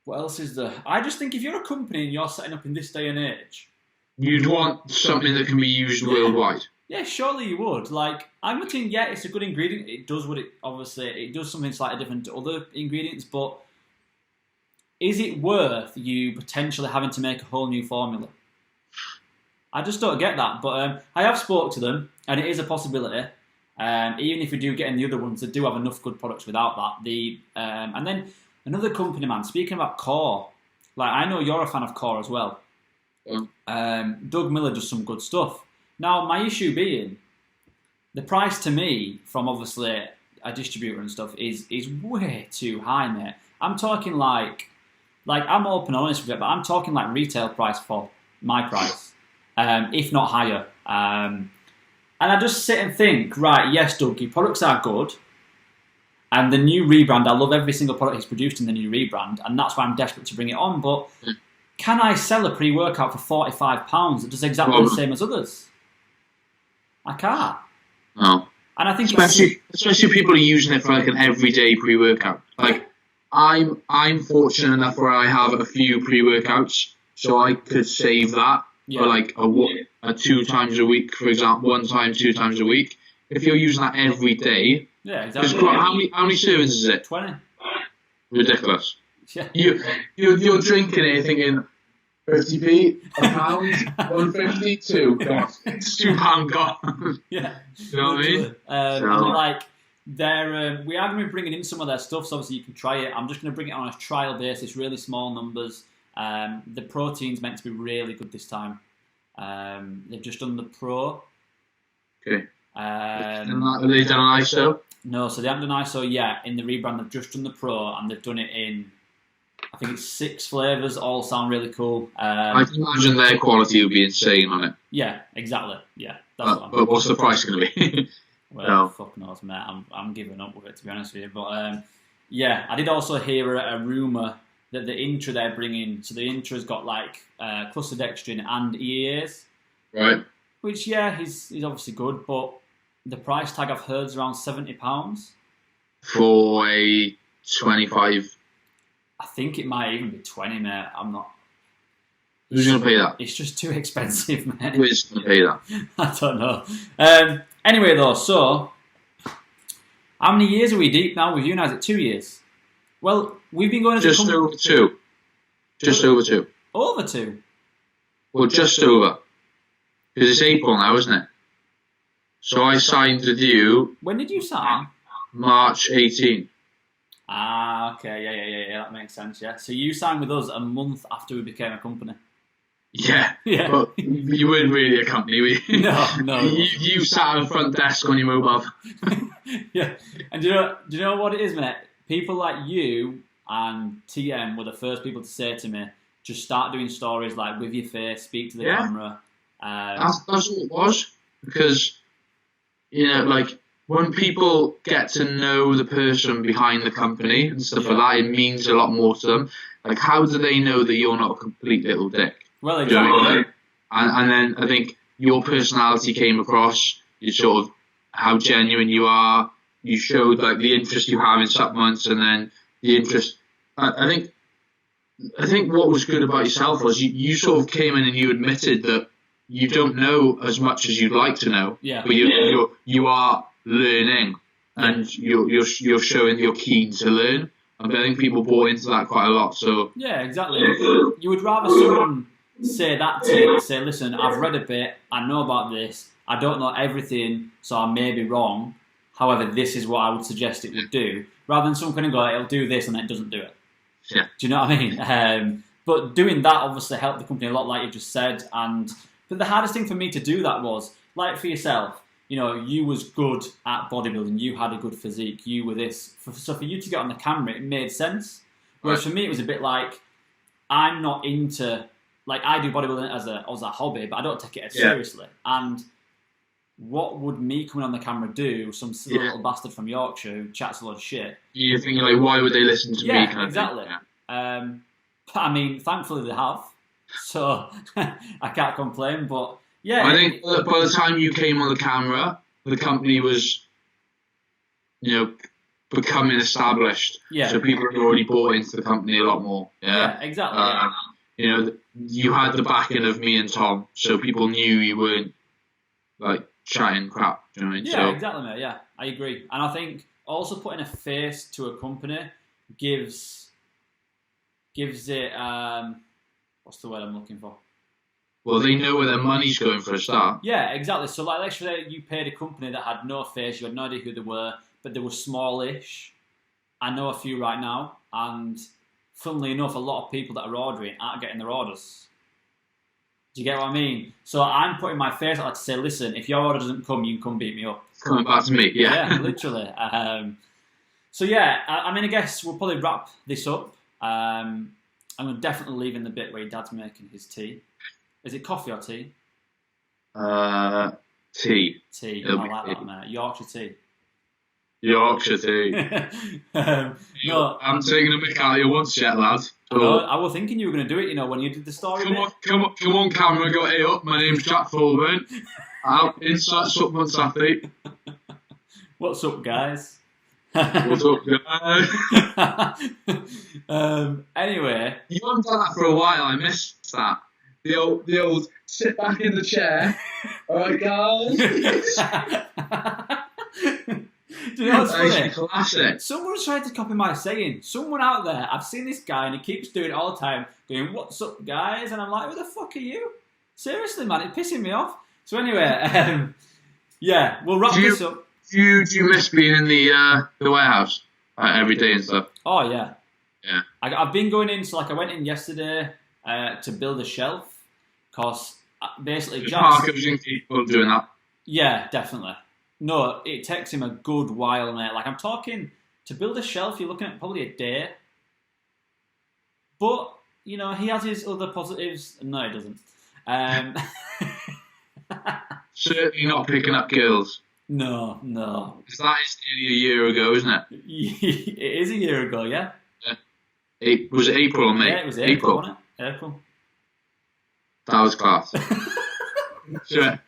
A: What else is there? I just think if you're a company and you're setting up in this day and age,
B: you'd want something that can be used worldwide.
A: Yeah, surely you would. Like, agmatine, it's a good ingredient. It does it does something slightly different to other ingredients, but is it worth you potentially having to make a whole new formula? I just don't get that. But I have spoke to them, and it is a possibility. Even if we do get in the other ones, they do have enough good products without that. And then another company, man, speaking about Core, like, I know you're a fan of Core as well. Doug Miller does some good stuff. Now, my issue being, the price to me, from obviously a distributor and stuff, is way too high, mate. I'm talking like I'm open and honest with it, but I'm talking like retail price for my price, if not higher. And I just sit and think, right, yes, Doug, your products are good. And the new rebrand, I love every single product he's produced in the new rebrand, and that's why I'm desperate to bring it on. But can I sell a pre-workout for £45 that does exactly the same as others? I can't.
B: No.
A: And I think
B: especially if people are using it for like an everyday pre-workout. Like, I'm fortunate enough where I have a few pre-workouts, so I could save that for like a 2 times a week, for example, 1 time, 2 times a week. If you're using that every day,
A: exactly.
B: How many servings is it?
A: 20.
B: Ridiculous.
A: Yeah.
B: You're drinking it thinking 50p, £1, 150, 2. It's £2 gone.
A: Yeah.
B: You know what I mean?
A: Like, we are going to be bringing in some of their stuff, so obviously you can try it. I'm just going to bring it on a trial basis, really small numbers. The protein's meant to be really good this time. They've just done the Pro.
B: Okay. Have they done an ISO?
A: No, so they haven't done ISO yet. In the rebrand, they've just done the Pro, and they've done it in, I think it's 6 flavours, all sound really cool.
B: I can imagine their quality will be insane on it.
A: Yeah, exactly. Yeah,
B: but what's the price going to be?
A: Well, fuck knows, mate. I'm giving up with it, to be honest with you. But I did also hear a rumour that the Intra they're bringing, so the Intra's got like clusterdextrin and EAs.
B: Right.
A: Which, he's obviously good, but the price tag I've heard is around £70.
B: For a 25.
A: I think it might even be 20, mate. I'm not.
B: Who's going to pay that?
A: It's just too expensive, mate.
B: Who is going to pay that?
A: I don't know. Anyway, though, so how many years are we deep now with you now? Is it 2 years? Well, we've been going
B: just over 2. Just over 2.
A: Over 2?
B: Well, just over. Because it's April now, isn't it? So I signed with you.
A: When did you sign?
B: March 18.
A: Ah, okay, yeah, that makes sense, yeah. So you signed with us a month after we became a company.
B: Yeah,
A: Yeah.
B: but you weren't really a company, were you?
A: No, it wasn't.
B: You sat at the front desk on your mobile.
A: Yeah, and do you know what it is, mate? People like you and TM were the first people to say to me, just start doing stories like with your face, speak to the camera.
B: That's what it was. Because, like, when people get to know the person behind the company and stuff like that, it means a lot more to them. Like, how do they know that you're not a complete little dick?
A: Well,
B: Do you know what I
A: exactly.
B: mean? And then I think your personality came across. You sort of how genuine you are. You showed like the interest you have in supplements, and then the interest. I think what was good about yourself was you sort of came in and you admitted that you don't know as much as you'd like to know.
A: Yeah.
B: But you are learning, and you're showing you're keen to learn. And I think people bought into that quite a lot. So
A: yeah, exactly. You would rather someone say that to you, say, listen, I've read a bit, I know about this, I don't know everything, so I may be wrong. However, this is what I would suggest it would do, rather than someone kind of go, it'll do this and then it doesn't do it.
B: Yeah.
A: Do you know what I mean? But doing that obviously helped the company a lot, like you just said. But the hardest thing for me to do that was, like for yourself, you was good at bodybuilding, you had a good physique, you were this. So for you to get on the camera, it made sense. Whereas for me, it was a bit like, I'm not into, like I do bodybuilding as a hobby, but I don't take it as seriously. And what would me coming on the camera do? Some silly little bastard from Yorkshire who chats a lot of shit.
B: You're thinking like, why would they listen to me?
A: Yeah, exactly. I mean, thankfully they have, so I can't complain. But yeah,
B: I think by the time you came on the camera, the company was, becoming established.
A: Yeah.
B: So people had already bought into the company a lot more.
A: Yeah, exactly.
B: You had the backing of me and Tom, so people knew you weren't like chatting crap. Do you know what I mean?
A: Yeah, exactly, mate. Yeah, I agree. And I think also putting a face to a company gives it what's the word I'm looking for?
B: Well, they know where their money's going for a start.
A: Yeah, exactly. So like, let's say you paid a company that had no face, you had no idea who they were, but they were smallish. I know a few right now, and funnily enough, a lot of people that are ordering aren't getting their orders. Do you get what I mean? So I'm putting my face out to say, listen, if your order doesn't come, you can come beat me up.
B: It's coming back to me, yeah.
A: Yeah, literally. So yeah, I guess we'll probably wrap this up. I'm definitely leaving the bit where your dad's making his tea. Is it coffee or tea?
B: Tea.
A: Tea. I like that, mate. Yorkshire tea.
B: Yorkshire tea.
A: No,
B: I'm taking a mick out of you once yet, lad.
A: So, I was thinking you were going to do it, when you did the story.
B: Come on, camera, go, hey up, my name's Jack Thorburn. I'm Insight Supplements athlete.
A: What's up, guys?
B: What's up, guys?
A: Anyway.
B: You haven't done that for a while, I missed that. The old sit back in the chair. Alright, guys.
A: Do you know what's funny?
B: Classic.
A: Someone's trying to copy my saying. Someone out there, I've seen this guy and he keeps doing it all the time, going, what's up, guys? And I'm like, who the fuck are you? Seriously, man, it's pissing me off. So anyway, yeah, we'll wrap this up.
B: Do you miss being in the warehouse every day and stuff?
A: Oh, yeah.
B: Yeah.
A: I've been going in, so like I went in yesterday to build a shelf, because basically
B: Jack's people doing that.
A: Yeah, definitely. No, it takes him a good while, mate. Like, I'm talking, to build a shelf, you're looking at probably a day. But, he has his other positives. No, he doesn't.
B: Certainly not picking up girls.
A: No.
B: Because that is nearly a year ago, isn't it?
A: It is a year ago, yeah.
B: Was it April or May?
A: Yeah, it was April, wasn't it? April.
B: That was class. Sure.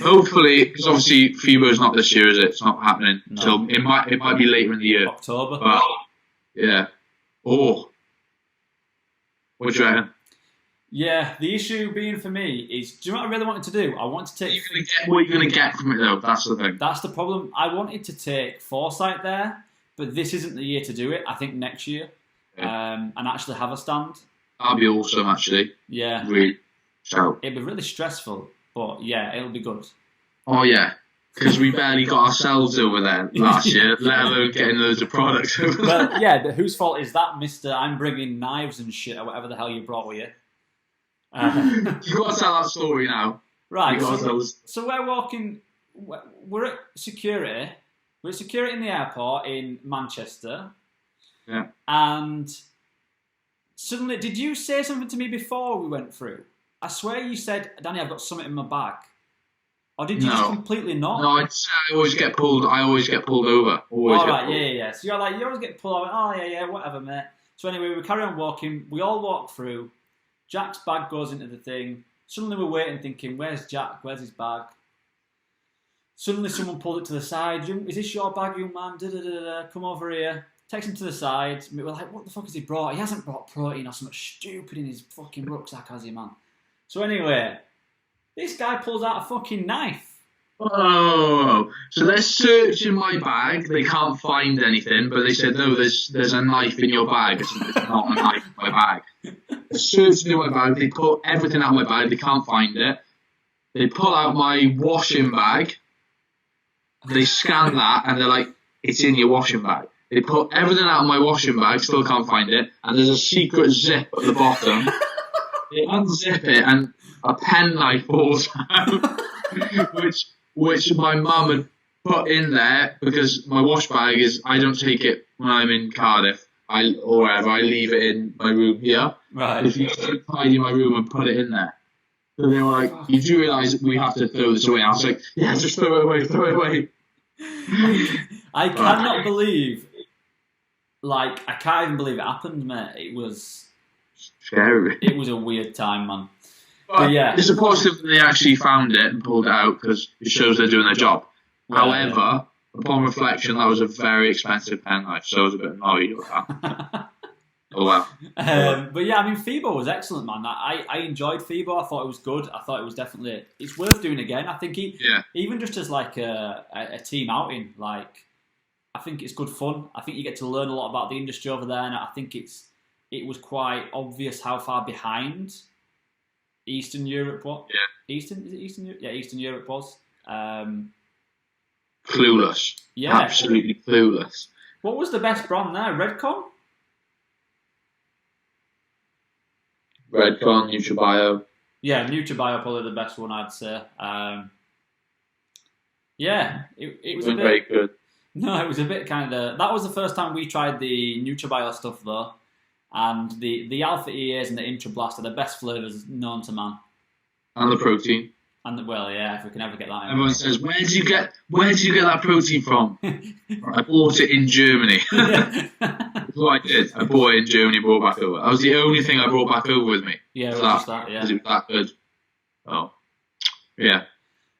B: Hopefully, because obviously FIBO's not this year, is it? It's not happening.
A: No.
B: So it might be later in the year.
A: October.
B: But, yeah. Oh. What do you reckon?
A: Yeah, the issue being for me is, do you know what I really wanted to do? I wanted to take...
B: What are you going to get from it, though? That's the thing.
A: That's the problem. I wanted to take Foresight there, but this isn't the year to do it. I think next year. And actually have a stand.
B: That'd be awesome, actually.
A: Yeah.
B: Really. So.
A: It'd be really stressful, but yeah, it'll be good.
B: Oh, yeah. because we barely got ourselves over there last year, let alone getting loads of products over there.
A: Well, yeah, whose fault is that, Mister? I'm bringing knives and shit or whatever the hell you brought with you.
B: You got to tell that story now.
A: Right. So we're walking. We're at security. We're at security in the airport in Manchester.
B: Yeah.
A: And suddenly, did you say something to me before we went through? I swear you said, Danny, I've got something in my bag. Or did you just completely not?
B: No, I always get pulled. I always get pulled over. Always.
A: All right, yeah. So you're like, you always get pulled over. Oh, yeah, whatever, mate. So anyway, we carry on walking. We all walk through. Jack's bag goes into the thing. Suddenly we're waiting, thinking, where's Jack? Where's his bag? Suddenly someone pulled it to the side. Is this your bag, young man? Come over here. Takes him to the side. We're like, what the fuck has he brought? He hasn't brought protein or something stupid in his fucking rucksack, has he, man? So anyway, this guy pulls out a fucking knife.
B: Oh, so they're searching my bag. They can't find anything, but they said, no, there's a knife in your bag. It's not a knife in my bag. They're searching in my bag. They pull everything out of my bag. They can't find it. They pull out my washing bag. They scan that, and they're like, it's in your washing bag. They pull everything out of my washing bag, still can't find it, and there's a secret zip at the bottom. They unzip it, and a penknife falls out, which my mum had put in there because my wash bag is, I don't take it when I'm in Cardiff or wherever. I leave it in my room here.
A: Right.
B: If you tidy my room and put it in there. So they were like, you do realise we have to throw this away? I was like, yeah, just throw it away.
A: I cannot believe, I can't even believe it happened, mate. It was
B: scary.
A: It was a weird time, man.
B: But yeah, it's a positive that they actually found it and pulled it out because it shows they're doing their job. Well, however, upon reflection, that was a very expensive penknife, so I was a bit annoyed with that. Oh well.
A: But yeah, I mean, FIBO was excellent, man. I enjoyed FIBO. I thought it was good. I thought it was definitely, it's worth doing again. I think even just as like a team outing, like I think it's good fun. I think you get to learn a lot about the industry over there, and I think it was quite obvious how far behind Eastern Europe was. Yeah. Is it Eastern Europe? Yeah, Eastern Europe was.
B: Clueless. Yeah. Absolutely clueless.
A: What was the best brand there? Redcon?
B: Redcon, NutriBio.
A: Yeah, NutriBio probably the best one, I'd say. Yeah, it was a bit
B: very good.
A: No, it was a bit kind of. That was the first time we tried the NutriBio stuff though, and the Alpha EAs and the Intra Blast are the best flavors known to man.
B: And the protein.
A: And well, yeah, if we can ever get that.
B: Everyone says, "Where did you get that protein from?" I bought it in Germany. That's what I did. I bought it in Germany and brought it back over. That was the only thing I brought back over with me.
A: Yeah, it was just that. Yeah,
B: because it was that good. Oh, yeah.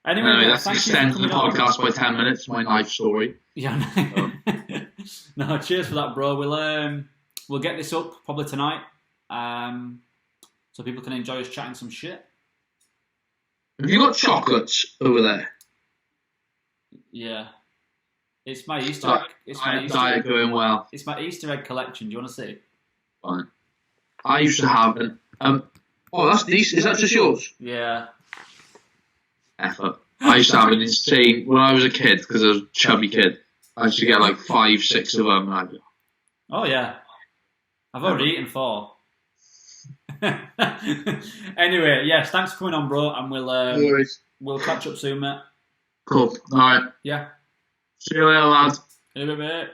A: Anyway,
B: that's extending the podcast by 10 minutes. My knife story.
A: Yeah. No, cheers for that, bro. We'll get this up probably tonight, so people can enjoy us chatting some shit.
B: Have you got chocolates over there?
A: Yeah. It's my Easter egg. It's my Easter
B: egg going well.
A: It's my Easter egg collection. Do you want to see?
B: Fine. I used to have oh, that's decent. Is that just yours?
A: Yeah.
B: Effort. I used to have an insane when I was a kid because I was a chubby kid. I used to get like 5, 6 of them.
A: Oh yeah. I've already eaten 4. Anyway, yes, thanks for coming on, bro, and we'll catch up soon, mate.
B: Cool. All right.
A: Yeah.
B: See you later, lad.
A: In a bit.